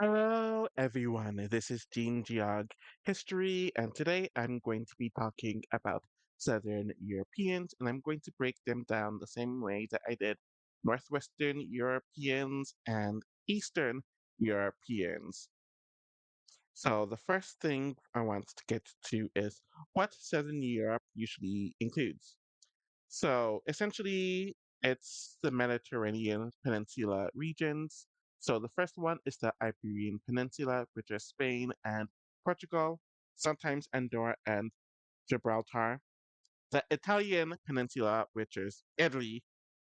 Hello, everyone. This is Gene Geog History, and today I'm going to be talking about Southern Europeans, and I'm going to break them down the same way that I did Northwestern Europeans and Eastern Europeans. So, the first thing I want to get to is what Southern Europe usually includes. So essentially, it's the Mediterranean Peninsula regions. So the first one is the Iberian Peninsula, which is Spain and Portugal, sometimes Andorra and Gibraltar. The Italian Peninsula, which is Italy,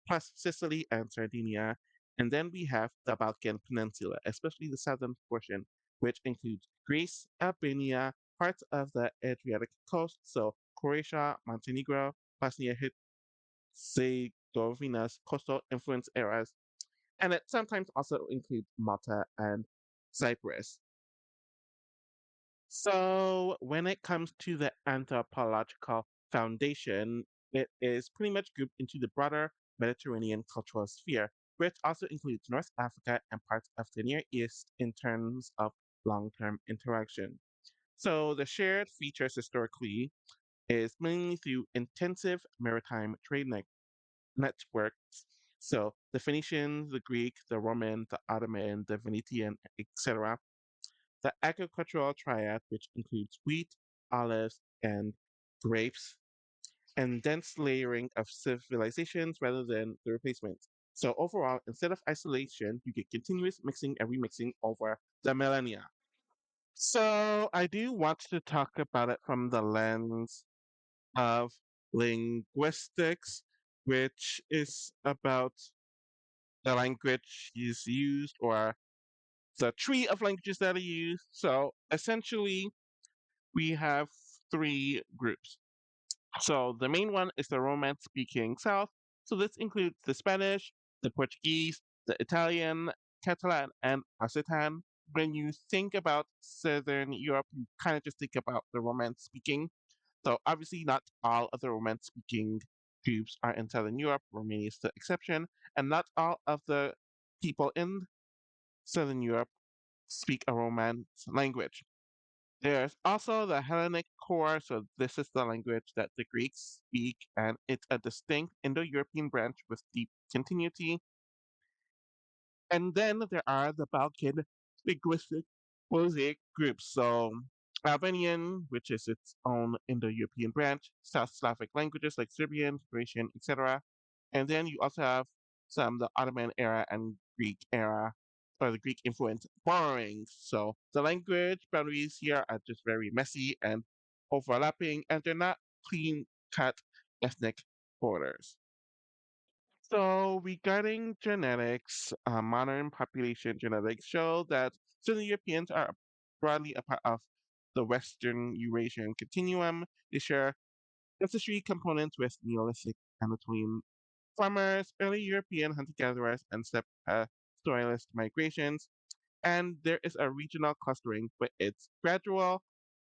plus Sicily and Sardinia. And then we have the Balkan Peninsula, especially the southern portion, which includes Greece, Albania, parts of the Adriatic coast, so Croatia, Montenegro, Bosnia Herzegovina's coastal influence areas, and it sometimes also includes Malta and Cyprus. So, when it comes to the anthropological foundation, it is pretty much grouped into the broader Mediterranean cultural sphere, which also includes North Africa and parts of the Near East in terms of long term interaction. So, the shared features historically is mainly through intensive maritime trade networks. So the Phoenician, the Greek, the Roman, the Ottoman, the Venetian, etc. The agricultural triad, which includes wheat, olives, and grapes, and dense layering of civilizations rather than the replacements. So overall, instead of isolation, you get continuous mixing and remixing over the millennia. So I do want to talk about it from the lens of linguistics, which is about the language is used or the tree of languages that are used. So essentially, we have three groups. So the main one is the Romance speaking South. So this includes the Spanish, the Portuguese, the Italian, Catalan, and Occitan. When you think about Southern Europe, you kind of just think about the Romance speaking. So obviously, not all of the Romance speaking groups are in Southern Europe. Romania is the exception, and not all of the people in Southern Europe speak a Romance language. There's also the Hellenic core, so this is the language that the Greeks speak, and it's a distinct Indo European branch with deep continuity. And then there are the Balkan linguistic mosaic groups. So Albanian, which is its own Indo-European branch, South Slavic languages like Serbian, Croatian, etc. And then you also have some the Ottoman era and Greek era, or the Greek influence borrowings. So the language boundaries here are just very messy and overlapping, and they're not clean-cut ethnic borders. So, regarding genetics, modern population genetics show that Southern Europeans are broadly a part of the Western Eurasian continuum. They share ancestry components with Neolithic Anatolian farmers, early European hunter-gatherers, and steppe pastoralist migrations. And there is a regional clustering, but it's gradual,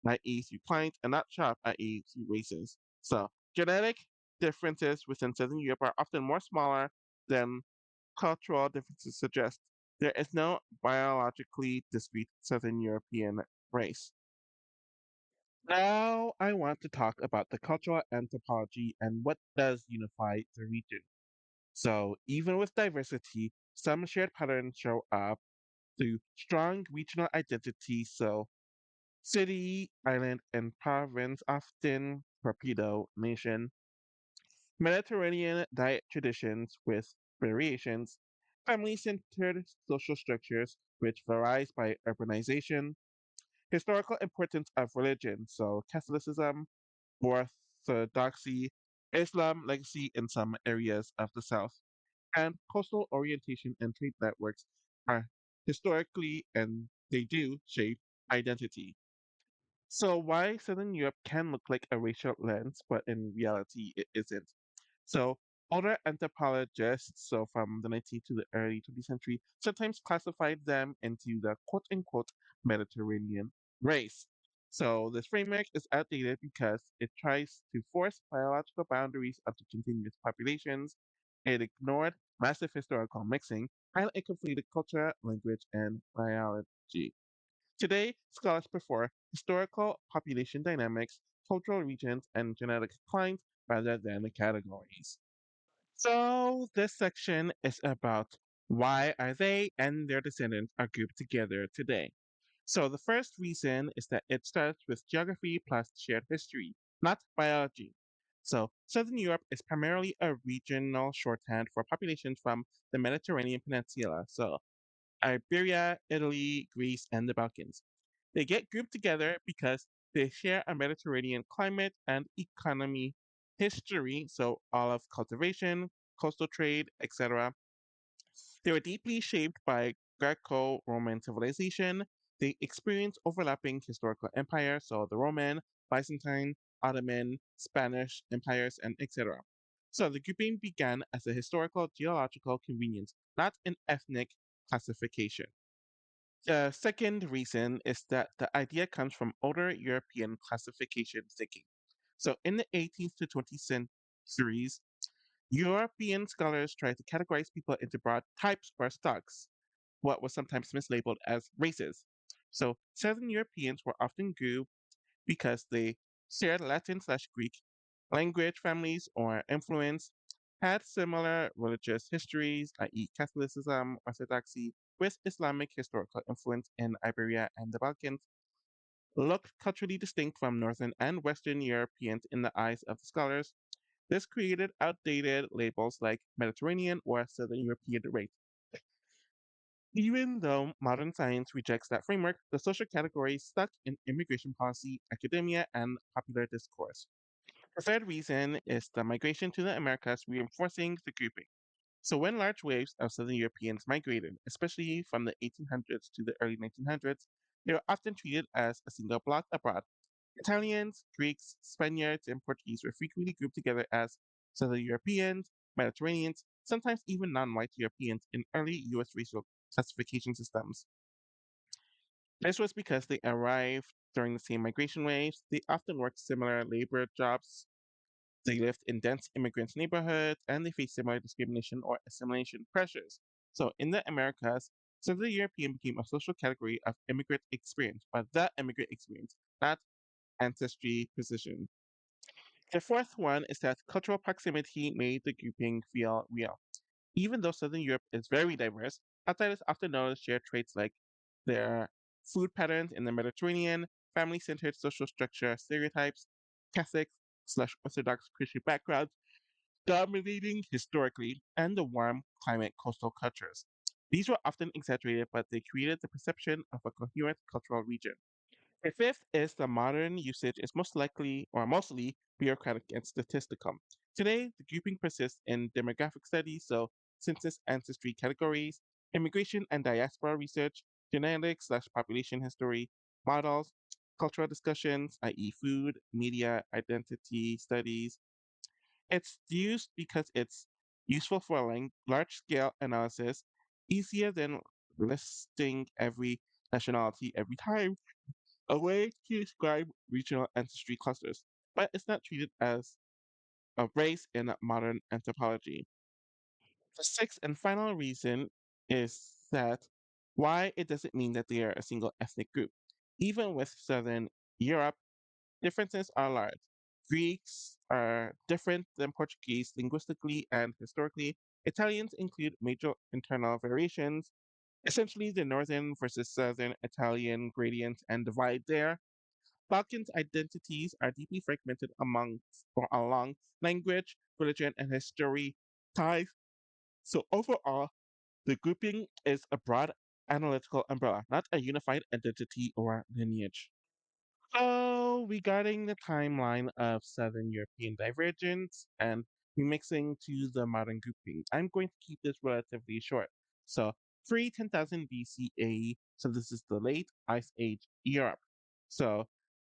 i.e., through clients, and not sharp, i.e., through races. So, genetic differences within Southern Europe are often more smaller than cultural differences suggest. There is no biologically discrete Southern European race. Now, I want to talk about the cultural anthropology and what does unify the region. So, even with diversity, some shared patterns show up through strong regional identity. So, city, island, and province often torpedo nation. Mediterranean diet traditions with variations. Family centered social structures, which varies by urbanization. Historical importance of religion, so Catholicism, Orthodoxy, Islam legacy in some areas of the South, and coastal orientation and trade networks are historically and they do shape identity. So why Southern Europe can look like a racial lens, but in reality it isn't. So older anthropologists, so from the 19th to the early 20th century, sometimes classified them into the quote unquote Mediterranean race. So this framework is outdated because it tries to force biological boundaries onto continuous populations. It ignored massive historical mixing highly completed culture, language, and biology. Today, scholars prefer historical population dynamics, cultural regions, and genetic clines rather than the categories. So this section is about why are they and their descendants are grouped together today. So the first reason is that it starts with geography plus shared history, not biology. So Southern Europe is primarily a regional shorthand for populations from the Mediterranean Peninsula. So Iberia, Italy, Greece, and the Balkans. They get grouped together because they share a Mediterranean climate and economy history, so all of cultivation, coastal trade, etc. They were deeply shaped by Greco Roman civilization. They experienced overlapping historical empires, so the Roman, Byzantine, Ottoman, Spanish empires, and etc. So the grouping began as a historical geological convenience, not an ethnic classification. The second reason is that the idea comes from older European classification thinking. So in the 18th to 20th centuries, European scholars tried to categorize people into broad types or stocks, what was sometimes mislabeled as races. So Southern Europeans were often grouped because they shared Latin slash Greek language families or influence, had similar religious histories, i.e., Catholicism, Orthodoxy, with Islamic historical influence in Iberia and the Balkans, looked culturally distinct from Northern and Western Europeans in the eyes of the scholars. This created outdated labels like Mediterranean or Southern European race. Even though modern science rejects that framework, the social categories stuck in immigration policy, academia, and popular discourse. The third reason is the migration to the Americas reinforcing the grouping. So when large waves of Southern Europeans migrated, especially from the 1800s to the early 1900s, they were often treated as a single bloc abroad. Italians, Greeks, Spaniards, and Portuguese were frequently grouped together as Southern Europeans, Mediterraneans, sometimes even non-white Europeans in early US racial classification systems. This was because they arrived during the same migration waves, they often worked similar labor jobs, they lived in dense immigrant neighborhoods, and they faced similar discrimination or assimilation pressures. So in the Americas, Southern European became a social category of immigrant experience, but the immigrant experience, not ancestry position. The fourth one is that cultural proximity made the grouping feel real. Even though Southern Europe is very diverse, outsiders often notice shared traits like their food patterns in the Mediterranean, family centered social structure stereotypes, Catholic slash Orthodox Christian backgrounds dominating historically, and the warm climate coastal cultures. These were often exaggerated, but they created the perception of a coherent cultural region. The fifth is the modern usage is most likely or mostly bureaucratic and statistical. Today, the grouping persists in demographic studies, so census ancestry categories, immigration and diaspora research, genetics slash population history, models, cultural discussions, i.e., food, media, identity studies. It's used because it's useful for large scale analysis, easier than listing every nationality every time, a way to describe regional ancestry clusters, but it's not treated as a race in modern anthropology. The sixth and final reason is that why it doesn't mean that they are a single ethnic group. Even with Southern Europe, differences are large. Greeks are different than Portuguese linguistically and historically. Italians include major internal variations, essentially the northern versus southern Italian gradient and divide there. Balkans' identities are deeply fragmented amongst or along language, religion, and history ties. So overall, the grouping is a broad analytical umbrella, not a unified identity or lineage. So, regarding the timeline of Southern European divergence and remixing to the modern grouping, I'm going to keep this relatively short. So, pre 10,000 BCE, so this is the late Ice Age Europe. So,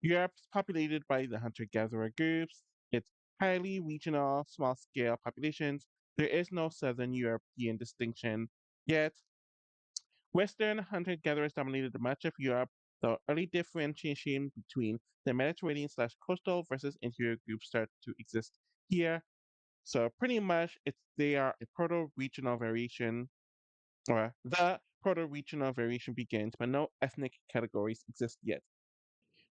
Europe's populated by the hunter gatherer groups, it's highly regional, small scale populations. There is no Southern European distinction yet. Western hunter gatherers dominated much of Europe, though early differentiation between the Mediterranean slash coastal versus interior groups start to exist here. So pretty much they are a proto regional variation. or the proto-regional variation begins, but no ethnic categories exist yet.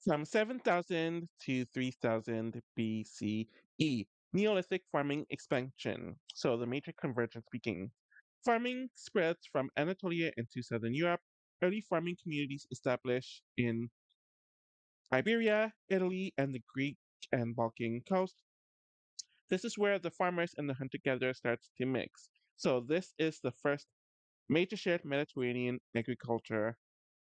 From 7000 to 3000 BCE, Neolithic farming expansion. So the major convergence begins. Farming spreads from Anatolia into southern Europe. Early farming communities established in Iberia, Italy, and the Greek and Balkan coast. This is where the farmers and the hunter-gatherers starts to mix. So this is the first major shared Mediterranean agriculture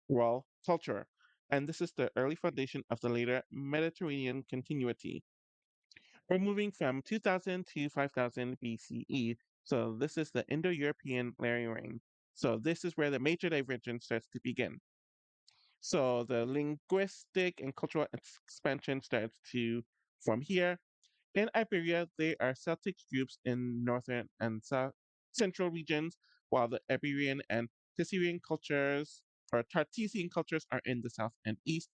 world culture, and this is the early foundation of the later Mediterranean continuity. We're moving from 2000 to 5000 BCE, so this is the Indo-European layering. So this is where the major divergence starts to begin. So the linguistic and cultural expansion starts to form here. In Iberia, there are Celtic groups in northern and south central regions, while the Iberian and Tiserian cultures or Tartessian cultures are in the south and east.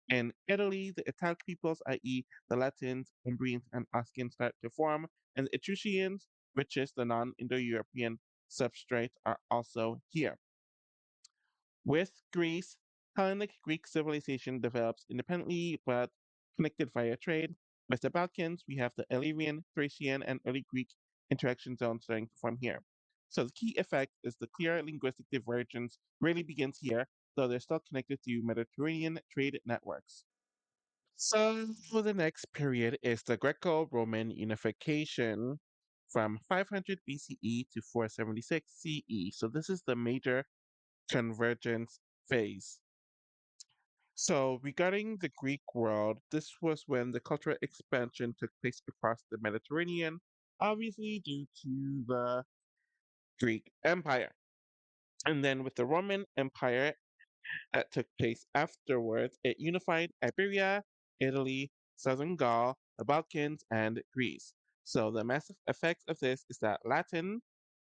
In Italy, the Italic peoples, i.e., the Latins, Umbrians, and Oscans, start to form, and the Etruscans, which is the non Indo European substrate, are also here. With Greece, Hellenic Greek civilization develops independently but connected via trade. With the Balkans, we have the Illyrian, Thracian, and early Greek interaction zones starting to form here. So the key effect is the clear linguistic divergence really begins here, though they're still connected through Mediterranean trade networks. So the next period is the Greco-Roman unification from 500 BCE to 476 CE. So this is the major convergence phase. So, regarding the Greek world, this was when the cultural expansion took place across the Mediterranean, obviously due to the Greek Empire. And then with the Roman Empire that took place afterwards, it unified Iberia, Italy, southern Gaul, the Balkans, and Greece. So, the massive effect of this is that Latin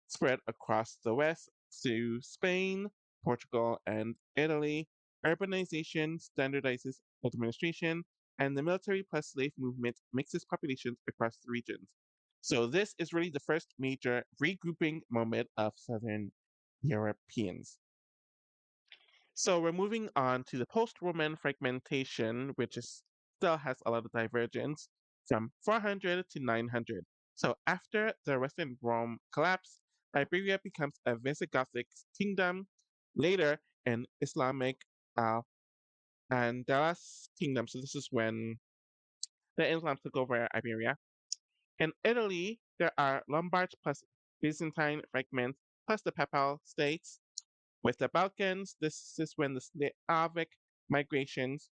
spread across the West to Spain, Portugal, and Italy. Urbanization standardizes administration, and the military plus slave movement mixes populations across the regions. So, this is really the first major regrouping moment of Southern Europeans. So, we're moving on to the post Roman fragmentation, which still has a lot of divergence from 400 to 900. So, after the Western Rome collapse, Iberia becomes a Visigothic kingdom. Later, an Islamic uh, Andalus kingdom. So, this is when the Islam took over Iberia. In Italy, there are Lombards plus Byzantine fragments plus the Papal states. With the Balkans, this is when migrations,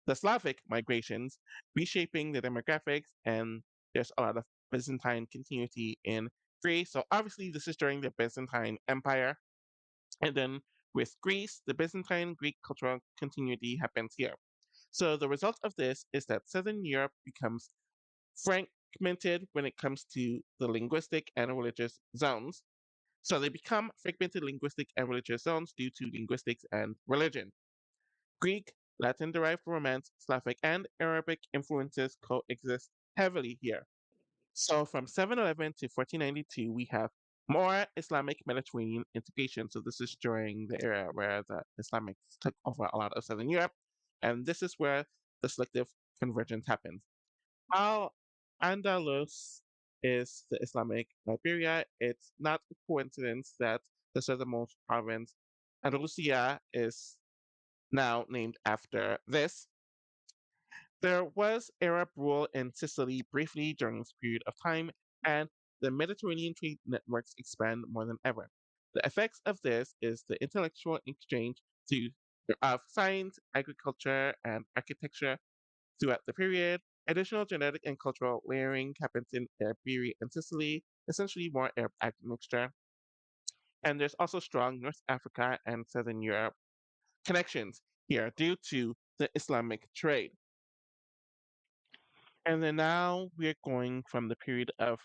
the Slavic migrations, reshaping the demographics, and there's a lot of Byzantine continuity in Greece. So obviously, this is during the Byzantine Empire, and then with Greece, the Byzantine Greek cultural continuity happens here. So the result of this is that Southern Europe becomes fragmented when it comes to the linguistic and religious zones. So they become fragmented linguistic and religious zones due to linguistics and religion. Greek, Latin derived Romance, Slavic, and Arabic influences coexist heavily here. So from 711 to 1492, we have more Islamic Mediterranean integration. So this is during the era where the Islamics took over a lot of Southern Europe. And this is where the selective convergence happens. While Andalus is the Islamic Iberia, it's not a coincidence that the southernmost province, Andalusia, is now named after this. There was Arab rule in Sicily briefly during this period of time, and the Mediterranean trade networks expand more than ever. The effects of this is the intellectual exchange to, of science, agriculture, and architecture throughout the period. Additional genetic and cultural layering happens in Iberia and Sicily, essentially more Arab admixture. And there's also strong North Africa and Southern Europe connections here due to the Islamic trade. And then now we're going from the period of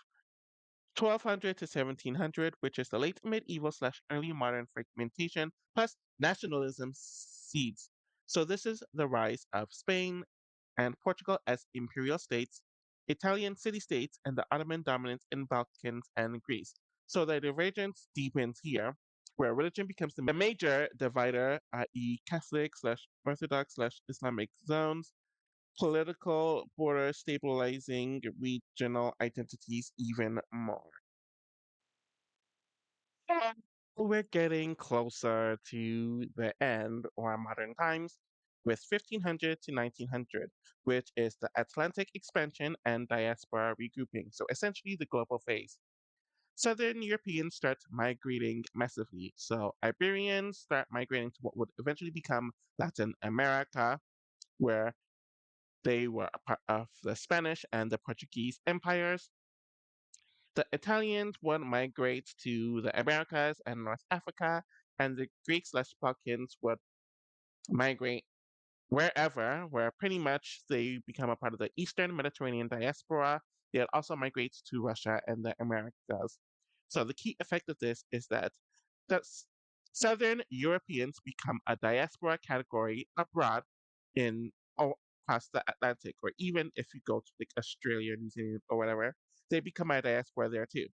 1200 to 1700, which is the late medieval slash early modern fragmentation plus nationalism seeds. So this is the rise of Spain and Portugal as imperial states, Italian city-states, and the Ottoman dominance in Balkans and Greece. So the divergence deepens here. where religion becomes the major divider, i.e., Catholic slash Orthodox slash Islamic zones, political borders stabilizing regional identities even more. And we're getting closer to the end or modern times with 1500 to 1900, which is the Atlantic expansion and diaspora regrouping. So essentially the global phase. Southern Europeans start migrating massively. So Iberians start migrating to what would eventually become Latin America, where they were a part of the Spanish and the Portuguese empires. The Italians would migrate to the Americas and North Africa, and the Greeks slash Balkans would migrate wherever, where pretty much they become a part of the Eastern Mediterranean diaspora. They'll also migrate to Russia and the Americas. So the key effect of this is that the Southern Europeans become a diaspora category abroad in all across the Atlantic, or even if you go to like Australia, New Zealand, or whatever, they become a diaspora there too.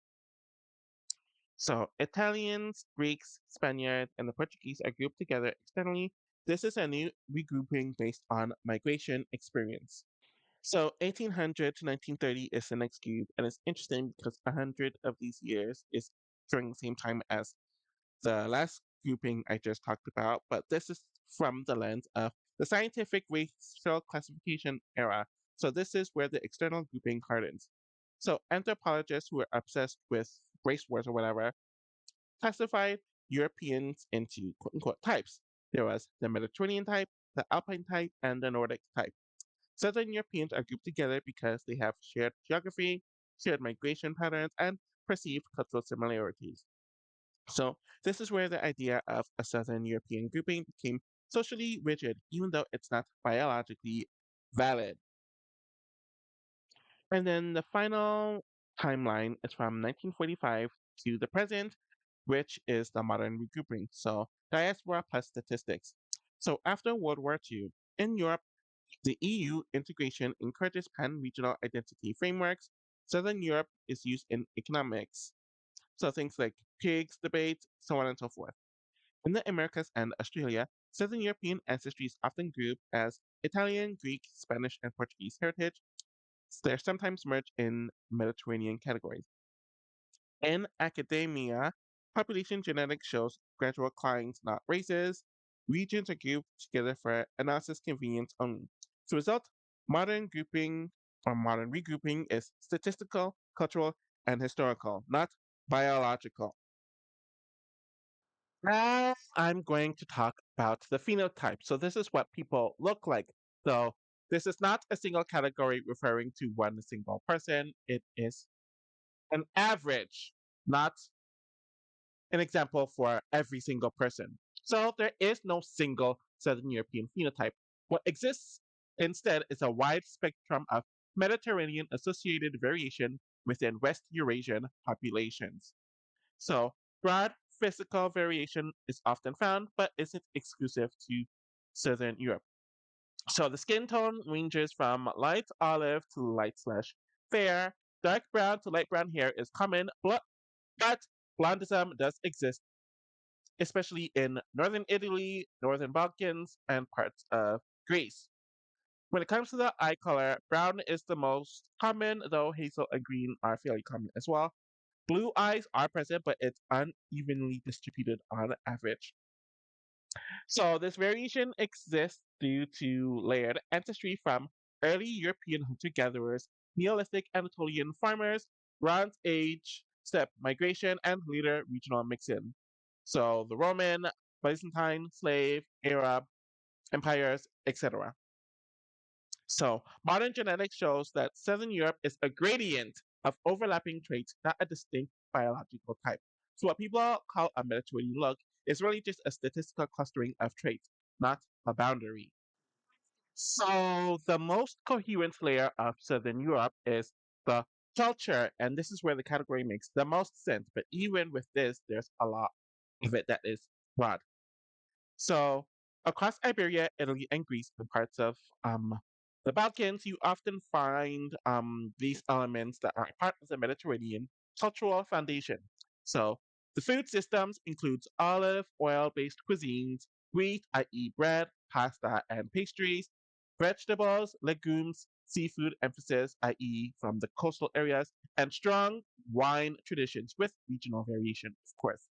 So Italians, Greeks, Spaniards, and the Portuguese are grouped together externally. This is a new regrouping based on migration experience. So 1800 to 1930 is the next group, and it's interesting because 100 of these years is during the same time as the last grouping I just talked about, but this is from the lens of the scientific racial classification era. So this is where the external grouping hardens. So anthropologists who are obsessed with race wars or whatever classified Europeans into quote unquote types. There was the Mediterranean type, the Alpine type, and the Nordic type. Southern Europeans are grouped together because they have shared geography, shared migration patterns, and perceived cultural similarities. So, this is where the idea of a Southern European grouping became socially rigid, even though it's not biologically valid. And then the final timeline is from 1945 to the present, which is the modern regrouping. So, diaspora plus statistics. So, after World War II, in Europe, the EU integration encourages pan regional identity frameworks. Southern Europe is used in economics. So, things like pigs debate, so on and so forth. In the Americas and Australia, Southern European ancestry is often grouped as Italian, Greek, Spanish, and Portuguese heritage. They're sometimes merged in Mediterranean categories. In academia, population genetics shows gradual declines, not races. Regions are grouped together for analysis convenience only. So, result, modern grouping or modern regrouping is statistical, cultural, and historical, not biological. Now I'm going to talk about the phenotype. So this is what people look like. So this is not a single category referring to one single person. It is an average, not an example for every single person. So there is no single Southern European phenotype. What exists instead is a wide spectrum of Mediterranean associated variation within West Eurasian populations. So, broad physical variation is often found, but isn't exclusive to Southern Europe. So, the skin tone ranges from light olive to light slash fair. Dark brown to light brown hair is common, but blondism does exist, especially in northern Italy, northern Balkans, and parts of Greece. When it comes to the eye color, brown is the most common, though hazel and green are fairly common as well. Blue eyes are present, but it's unevenly distributed on average. So this variation exists due to layered ancestry from early European hunter-gatherers, Neolithic Anatolian farmers, Bronze Age steppe migration, and later regional mix-in. So the Roman, Byzantine, slave, Arab empires, etc. So, modern genetics shows that Southern Europe is a gradient of overlapping traits, not a distinct biological type. So, what people call a Mediterranean look is really just a statistical clustering of traits, not a boundary. So, the most coherent layer of Southern Europe is the culture, and this is where the category makes the most sense. But even with this, there's a lot of it that is broad. So, across Iberia, Italy, and Greece, and parts of the Balkans, you often find these elements that are part of the Mediterranean cultural foundation. So, The food systems includes olive oil-based cuisines, wheat, i.e. bread, pasta, and pastries, vegetables, legumes, seafood emphasis, i.e. from the coastal areas, and strong wine traditions with regional variation, of course.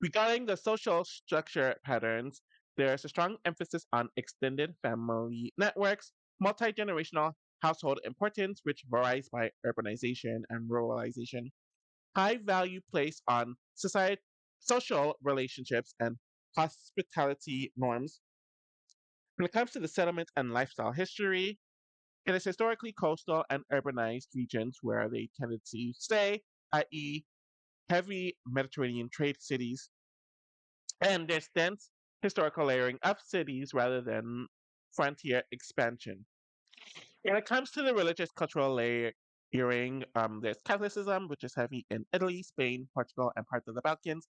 Regarding the social structure patterns, there's a strong emphasis on extended family networks, multi generational household importance, which varies by urbanization and ruralization, high value placed on society, social relationships, and hospitality norms. When it comes to the settlement and lifestyle history, it is historically coastal and urbanized regions where they tended to stay, i.e., heavy Mediterranean trade cities, and there's dense historical layering of cities rather than frontier expansion. When it comes to the religious cultural layering, there's Catholicism, which is heavy in Italy, Spain, Portugal, and parts of the Balkans,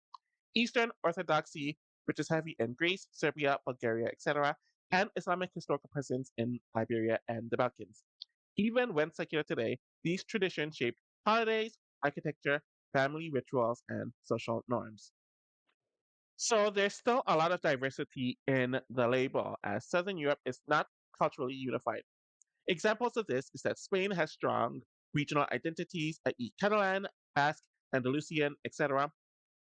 Eastern Orthodoxy, which is heavy in Greece, Serbia, Bulgaria, etc., and Islamic historical presence in Liberia and the Balkans. Even when secular today, these traditions shape holidays, architecture, family rituals, and social norms. So there's still a lot of diversity in the label, as Southern Europe is not culturally unified. Examples of this is that Spain has strong regional identities, i.e., Catalan, Basque, Andalusian, etc.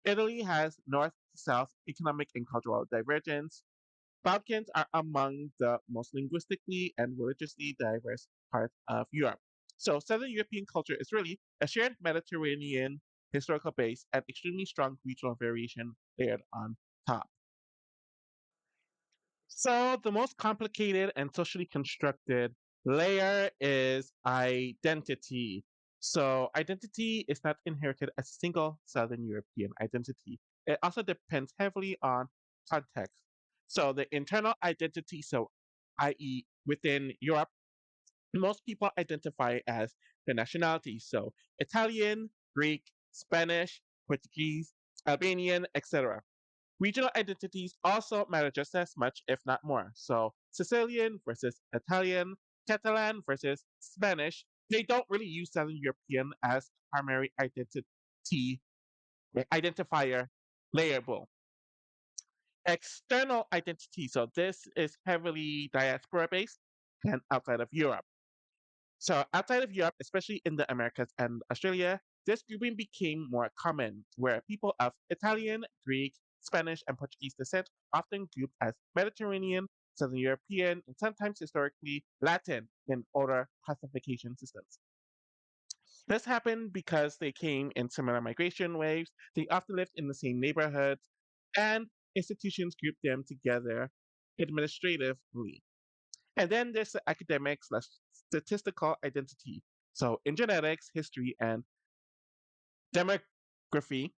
Italy has north to south economic and cultural divergence. Balkans are among the most linguistically and religiously diverse parts of Europe. So, Southern European culture is really a shared Mediterranean historical base and extremely strong regional variation layered on top. So, the most complicated and socially constructed layer is identity. So, identity is not inherited as a single Southern European identity. It also depends heavily on context. So, the internal identity, so i.e., within Europe, most people identify as the nationality. So, Italian, Greek, Spanish, Portuguese, Albanian, etc. Regional identities also matter just as much, if not more. So, Sicilian versus Italian, Catalan versus Spanish, they don't really use Southern European as primary identifier label. External identity, so this is heavily diaspora based and outside of Europe. So, outside of Europe, especially in the Americas and Australia, this grouping became more common, where people of Italian, Greek, Spanish, and Portuguese descent often grouped as Mediterranean, Southern European, and sometimes historically Latin in older classification systems. This happened because they came in similar migration waves, they often lived in the same neighborhoods, and institutions grouped them together administratively. And then there's the academic slash statistical identity. So in genetics, history, and demography,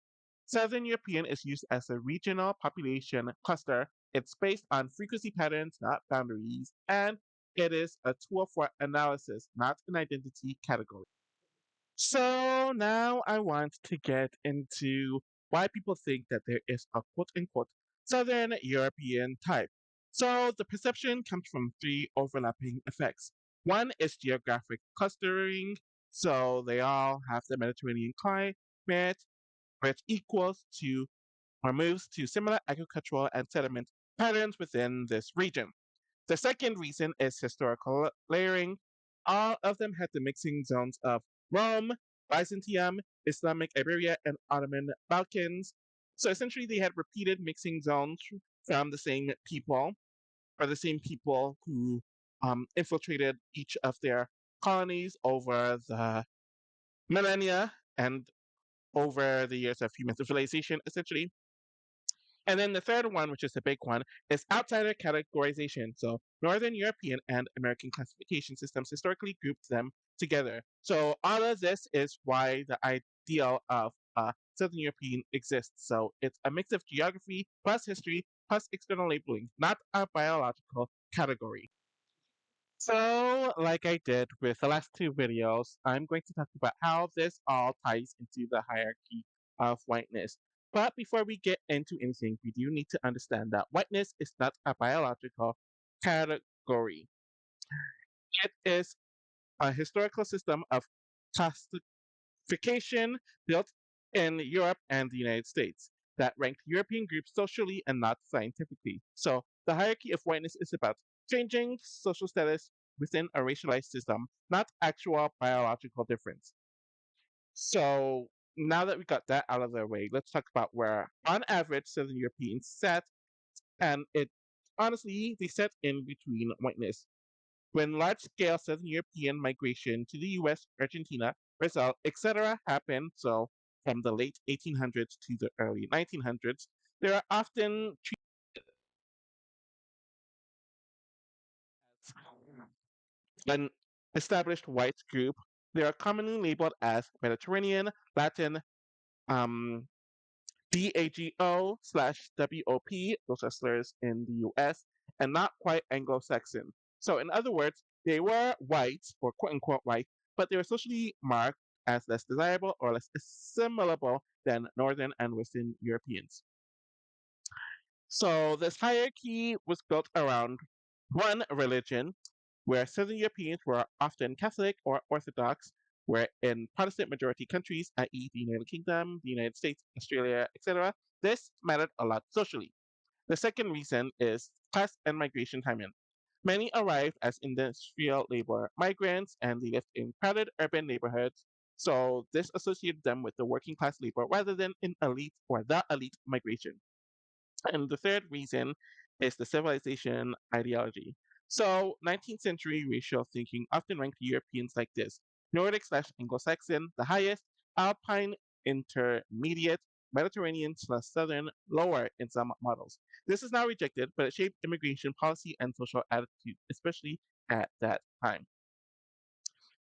Southern European is used as a regional population cluster. It's based on frequency patterns, not boundaries, and it is a tool for analysis, not an identity category. So now I want to get into why people think that there is a quote unquote Southern European type. So the perception comes from three overlapping effects. One is geographic clustering, so they all have the Mediterranean climate, which equals to or moves to similar agricultural and settlement patterns within this region. The second reason is historical layering. All of them had the mixing zones of Rome, Byzantium, Islamic Iberia, and Ottoman Balkans. So essentially, they had repeated mixing zones from the same people, or the same people who infiltrated each of their colonies over the millennia and over the years of human civilization, essentially. And then the third one, which is the big one, is outsider categorization. So Northern European and American classification systems historically grouped them together. So all of this is why the ideal of Southern European exists. So it's a mix of geography plus history plus external labeling, not a biological category. So, like I did with the last two videos, I'm going to talk about how this all ties into the hierarchy of whiteness. But before we get into anything, we do need to understand that whiteness is not a biological category. It is a historical system of classification built in Europe and the United States that ranked European groups socially and not scientifically. So the hierarchy of whiteness is about changing social status within a racialized system, not actual biological difference. So now that we got that out of the way, let's talk about where, on average, Southern Europeans sat, and it honestly they sat in between whiteness. When large-scale Southern European migration to the U.S., Argentina, Brazil, etc. happened, so from the late 1800s to the early 1900s, they are often treated as an established white group. They are commonly labeled as Mediterranean, Latin, um, DAGO/WOP, those are slurs in the US, and not quite Anglo Saxon. So, in other words, they were white, or quote unquote white, but they were socially marked as less desirable or less assimilable than Northern and Western Europeans. So, this hierarchy was built around one religion, where Southern Europeans were often Catholic or Orthodox, where in Protestant majority countries, i.e., the United Kingdom, the United States, Australia, etc., this mattered a lot socially. The second reason is class and migration timing. Many arrived as industrial labor migrants and they lived in crowded urban neighborhoods, so this associated them with the working class labor rather than in elite or the elite migration. And the third reason is the civilization ideology. So, 19th century racial thinking often ranked Europeans like this: Nordic slash Anglo Saxon, the highest, Alpine, intermediate, Mediterranean slash Southern, lower in some models. This is now rejected, but it shaped immigration policy and social attitude, especially at that time.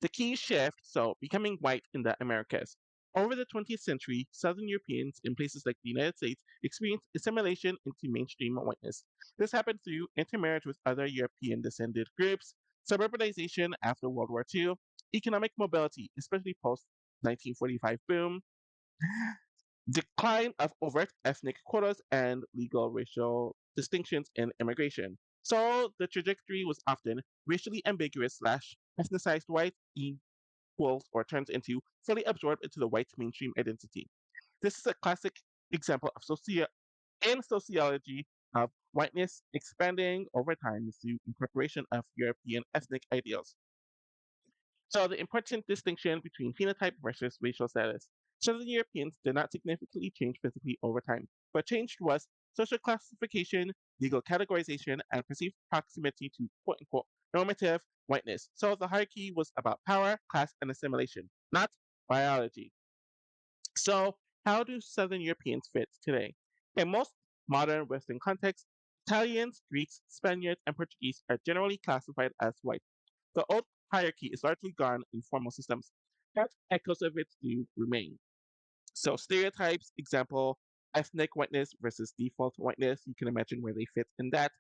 The key shift, so becoming white in the Americas. Over the 20th century, Southern Europeans in places like the United States experienced assimilation into mainstream whiteness. This happened through intermarriage with other European descended groups, suburbanization after World War II, economic mobility, especially post 1945 boom, decline of overt ethnic quotas, and legal racial distinctions in immigration. So the trajectory was often racially ambiguous slash ethnicized white equals or turns into fully absorbed into the white mainstream identity. This is a classic example of in sociology of whiteness expanding over time through incorporation of European ethnic ideals. So the important distinction between phenotype versus racial status. Southern Europeans did not significantly change physically over time. What changed was social classification, legal categorization, and perceived proximity to quote unquote normative whiteness. So the hierarchy was about power, class, and assimilation, not biology. So how do Southern Europeans fit today? In most modern Western contexts, Italians, Greeks, Spaniards, and Portuguese are generally classified as white. The old hierarchy is largely gone in formal systems, but echoes of it do remain. So stereotypes, example, ethnic whiteness versus default whiteness, you can imagine where they fit in that.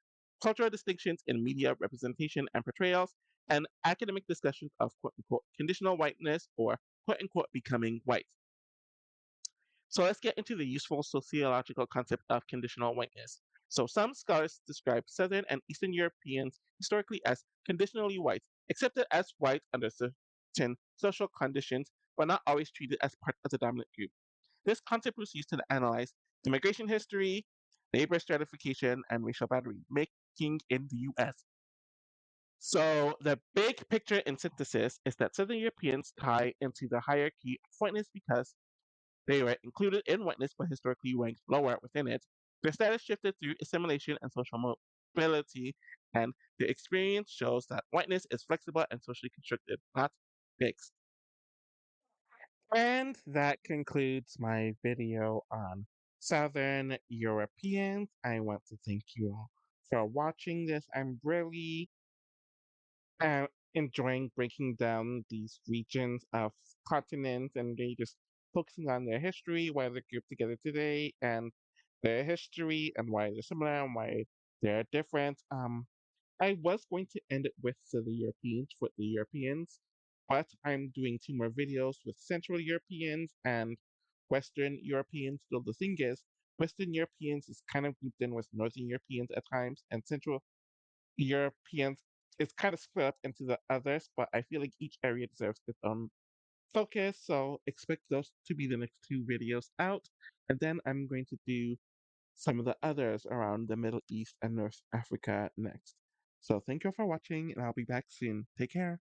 Cultural distinctions in media representation and portrayals, and academic discussions of quote unquote conditional whiteness or quote unquote becoming white. So let's get into the useful sociological concept of conditional whiteness. So some scholars describe Southern and Eastern Europeans historically as conditionally white, accepted as white under certain social conditions, but not always treated as part of the dominant group. This concept was used to analyze immigration history, labor stratification, and racial boundary making in the US. So the big picture in synthesis is that Southern Europeans tie into the hierarchy of whiteness because they were included in whiteness but historically ranked lower within it. Their status shifted through assimilation and social mobility, and the experience shows that whiteness is flexible and socially constructed, not fixed. And that concludes my video on Southern Europeans. I want to thank you all for watching this. I'm really enjoying breaking down these regions of continents and really just focusing on their history, why they're grouped together today, and their history and why they're similar and why they're different. I was going to end it with the Europeans, but I'm doing two more videos with Central Europeans and Western Europeans. So the thing is, Western Europeans is kind of grouped in with Northern Europeans at times, and Central Europeans is kind of split up into the others, but I feel like each area deserves its own focus. So expect those to be the next two videos out. And then I'm going to do some of the others around the Middle East and North Africa next. So thank you for watching, and I'll be back soon. Take care.